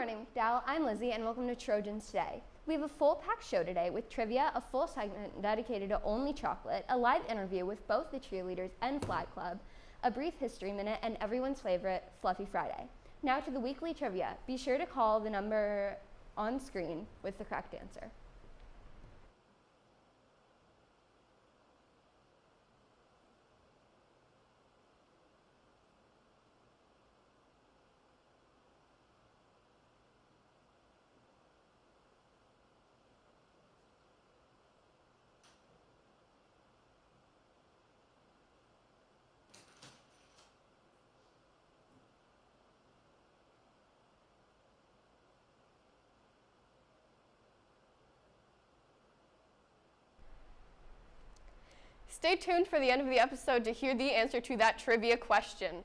morning, McDowell. I'm Lizzie, and welcome to Trojans Today. We have a full-packed show today with trivia, a full segment dedicated to only chocolate, a live interview with both the cheerleaders and Flag Club, a brief history minute, and everyone's favorite, Fluffy Friday. Now to the weekly trivia. Be sure to call the number on screen with the correct answer. Stay tuned for the end of the episode to hear the answer to that trivia question.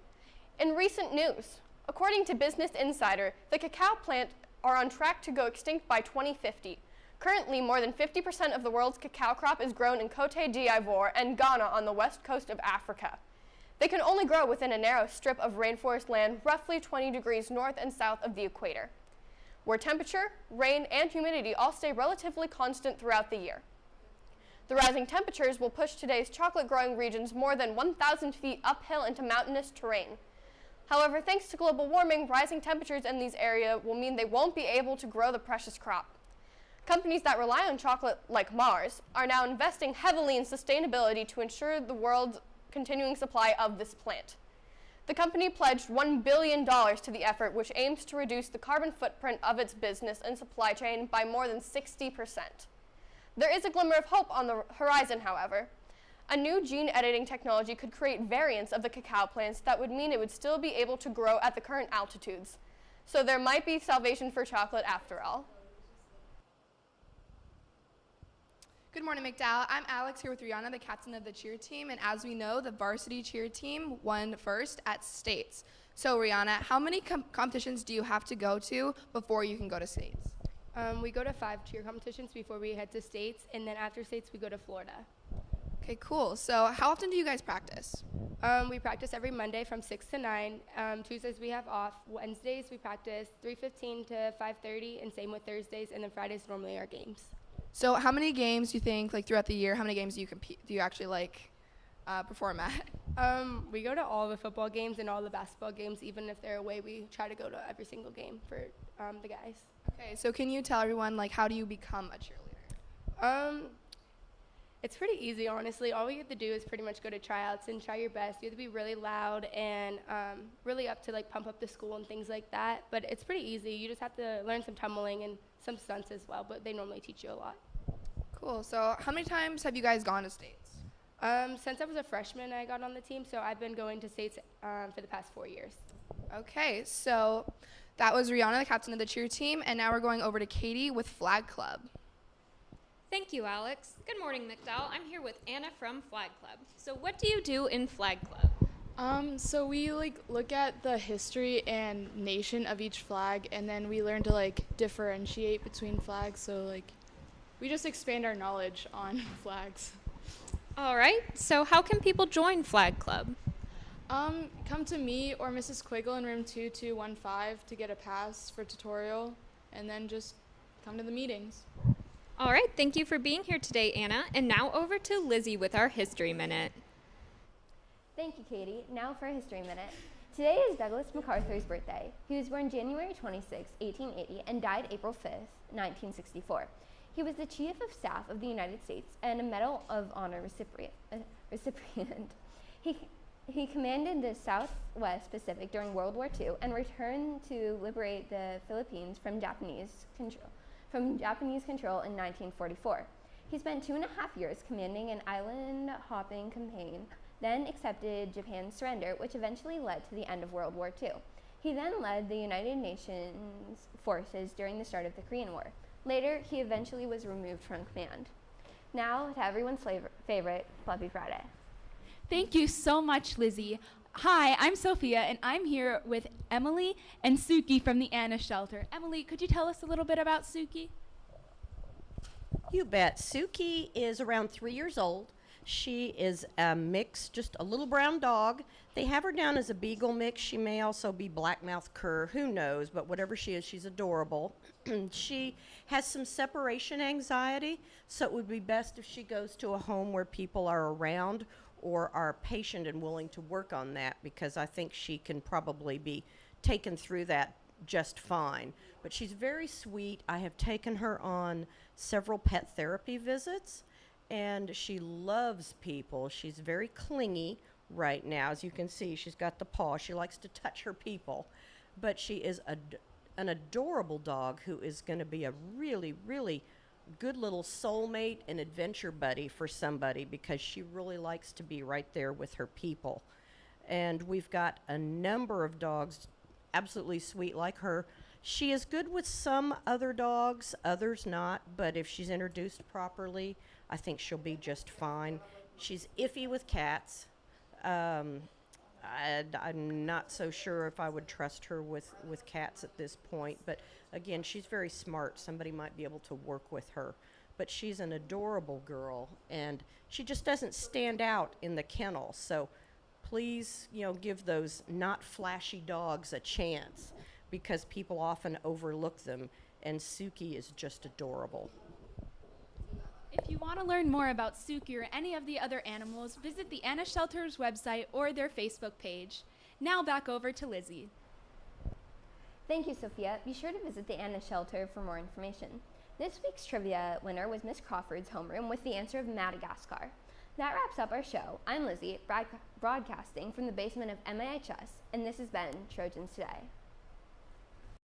In recent news, according to Business Insider, the cacao plant are on track to go extinct by 2050. Currently, more than 50% of the world's cacao crop is grown in Côte d'Ivoire and Ghana on the west coast of Africa. They can only grow within a narrow strip of rainforest land roughly 20 degrees north and south of the equator, where temperature, rain, and humidity all stay relatively constant throughout the year. The rising temperatures will push today's chocolate-growing regions more than 1,000 feet uphill into mountainous terrain. However, thanks to global warming, rising temperatures in these areas will mean they won't be able to grow the precious crop. Companies that rely on chocolate, like Mars, are now investing heavily in sustainability to ensure the world's continuing supply of this plant. The company pledged $1 billion to the effort, which aims to reduce the carbon footprint of its business and supply chain by more than 60%. There is a glimmer of hope on the horizon, however. A new gene editing technology could create variants of the cacao plants that would mean it would still be able to grow at the current altitudes. So there might be salvation for chocolate after all. Good morning, McDowell. I'm Alex here with Rihanna, the captain of the cheer team. And as we know, the varsity cheer team won first at states. So Rihanna, how many competitions do you have to go to before you can go to states? We go to 5 cheer competitions before we head to states, and then after states we go to Florida. Okay, cool. So how often do you guys practice? We practice every Monday from 6 to 9. Tuesdays we have off. Wednesdays we practice 3:15 to 5:30, and same with Thursdays, and then Fridays normally our games. So how many games do you think, like throughout the year, how many games do you actually perform at? We go to all the football games and all the basketball games. Even if they're away, we try to go to every single game for the guys. Okay, so can you tell everyone, how do you become a cheerleader? It's pretty easy, honestly. All you have to do is pretty much go to tryouts and try your best. You have to be really loud and really up to pump up the school and things like that. But it's pretty easy. You just have to learn some tumbling and some stunts as well, but they normally teach you a lot. Cool. So how many times have you guys gone to states? Since I was a freshman, I got on the team, so I've been going to states for the past 4 years. Okay, so that was Rihanna, the captain of the cheer team, and now we're going over to Katie with Flag Club. Thank you, Alex. Good morning, McDowell. I'm here with Anna from Flag Club. So what do you do in Flag Club? So we look at the history and nation of each flag, and then we learn to differentiate between flags. So we just expand our knowledge on flags. All right. So how can people join Flag Club? Come to me or Mrs. Quiggle in room 2215 to get a pass for tutorial, and then just come to the meetings. All right. Thank you for being here today, Anna. And now over to Lizzie with our History Minute. Thank you, Katie. Now for a History Minute. Today is Douglas MacArthur's birthday. He was born January 26, 1880, and died April 5, 1964. He was the Chief of Staff of the United States and a Medal of Honor recipient. He commanded the Southwest Pacific during World War II and returned to liberate the Philippines from Japanese control in 1944. He spent 2.5 years commanding an island-hopping campaign, then accepted Japan's surrender, which eventually led to the end of World War II. He then led the United Nations forces during the start of the Korean War. Later, he eventually was removed from command. Now to everyone's favorite, Fluffy Friday. Thank you so much, Lizzie. Hi, I'm Sophia, and I'm here with Emily and Suki from the Anna Shelter. Emily, could you tell us a little bit about Suki? You bet. Suki is around 3 years old. She is a mix, just a little brown dog. They have her down as a beagle mix. She may also be black-mouth cur, who knows, but whatever she is, she's adorable. She has some separation anxiety, so it would be best if she goes to a home where people are around or are patient and willing to work on that, because I think she can probably be taken through that just fine. But she's very sweet. I have taken her on several pet therapy visits, and she loves people. She's very clingy right now. As you can see, she's got the paw. She likes to touch her people. But she is an adorable dog who is going to be a really, really good little soulmate and adventure buddy for somebody, because she really likes to be right there with her people. And we've got a number of dogs absolutely sweet like her. She is good with some other dogs, others not, but if she's introduced properly, I think she'll be just fine. She's iffy with cats. I'm not so sure if I would trust her with cats at this point, but again, she's very smart. Somebody might be able to work with her. But she's an adorable girl, and she just doesn't stand out in the kennel. So please, give those not flashy dogs a chance, because people often overlook them, and Suki is just adorable. If you want to learn more about Suki or any of the other animals, visit the Anna Shelter's website or their Facebook page. Now back over to Lizzie. Thank you, Sophia. Be sure to visit the Anna Shelter for more information. This week's trivia winner was Miss Crawford's homeroom with the answer of Madagascar. That wraps up our show. I'm Lizzie, broadcasting from the basement of MAHS, and this has been Trojans Today.